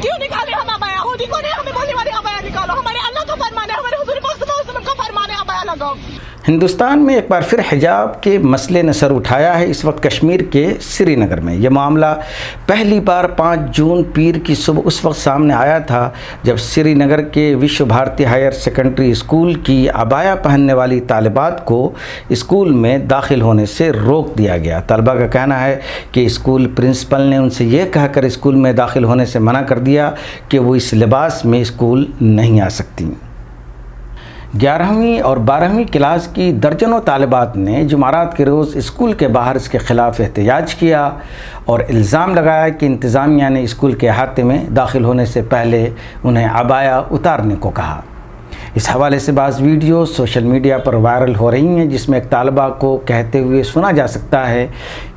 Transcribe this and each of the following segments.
کیوں نکالے ہم ابایا؟ خود ہی کو نہیں ہمیں بولنے والے ابایا نکالو، ہمارے اللہ کا فرمان ہے، ہمارے حضور پاک صلی اللہ علیہ وسلم کا فرمان ہے ابایا لگاؤ۔ ہندوستان میں ایک بار پھر حجاب کے مسئلے نے سر اٹھایا ہے، اس وقت کشمیر کے سری نگر میں۔ یہ معاملہ پہلی بار 5 جون پیر کی صبح اس وقت سامنے آیا تھا جب سری نگر کے وشو بھارتی ہائر سیکنڈری اسکول کی عبایا پہننے والی طالبات کو اسکول میں داخل ہونے سے روک دیا گیا۔ طلبہ کا کہنا ہے کہ اسکول پرنسپل نے ان سے یہ کہہ کر اسکول میں داخل ہونے سے منع کر دیا کہ وہ اس لباس میں اسکول نہیں آ سکتی۔ 11ویں اور 12ویں کلاس کی درجنوں طالبات نے جمعرات کے روز اسکول کے باہر اس کے خلاف احتجاج کیا اور الزام لگایا کہ انتظامیہ نے اسکول کے احاطے میں داخل ہونے سے پہلے انہیں عبایا اتارنے کو کہا۔ اس حوالے سے بعض ویڈیو سوشل میڈیا پر وائرل ہو رہی ہیں جس میں ایک طالبہ کو کہتے ہوئے سنا جا سکتا ہے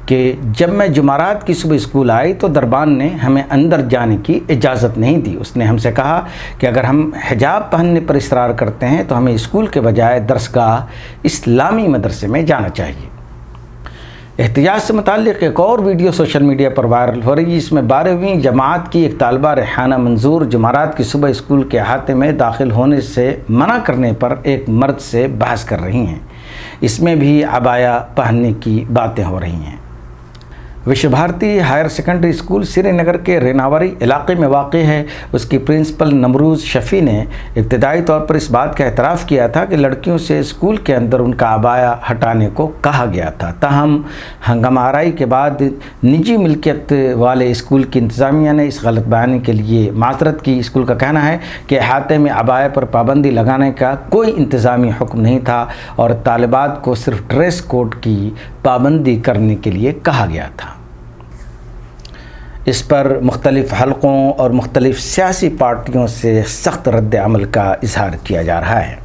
کہ جب میں جمعرات کی صبح اسکول آئی تو دربان نے ہمیں اندر جانے کی اجازت نہیں دی۔ اس نے ہم سے کہا کہ اگر ہم حجاب پہننے پر اصرار کرتے ہیں تو ہمیں اسکول کے بجائے درسگاہ اسلامی مدرسے میں جانا چاہیے۔ احتجاج سے متعلق ایک اور ویڈیو سوشل میڈیا پر وائرل ہو رہی ہے، اس میں 12ویں جماعت کی ایک طالبہ ریحانہ منظور جمعرات کی صبح اسکول کے احاطے میں داخل ہونے سے منع کرنے پر ایک مرد سے بحث کر رہی ہیں۔ اس میں بھی عبایا پہننے کی باتیں ہو رہی ہیں۔ وشو بھارتی ہائر سیکنڈری اسکول سری نگر کے ریناوری علاقے میں واقع ہے۔ اس کی پرنسپل نمروز شفیع نے ابتدائی طور پر اس بات کا اعتراف کیا تھا کہ لڑکیوں سے اسکول کے اندر ان کا عبایا ہٹانے کو کہا گیا تھا، تاہم ہنگامہ آرائی کے بعد نجی ملکیت والے اسکول کی انتظامیہ نے اس غلط بیانی کے لیے معذرت کی۔ اسکول کا کہنا ہے کہ احاطے میں عبایا پر پابندی لگانے کا کوئی انتظامی حکم نہیں تھا اور طالبات کو صرف ڈریس کوڈ کی پابندی کرنے کے لیے کہا گیا تھا۔ اس پر مختلف حلقوں اور مختلف سیاسی پارٹیوں سے سخت رد عمل کا اظہار کیا جا رہا ہے۔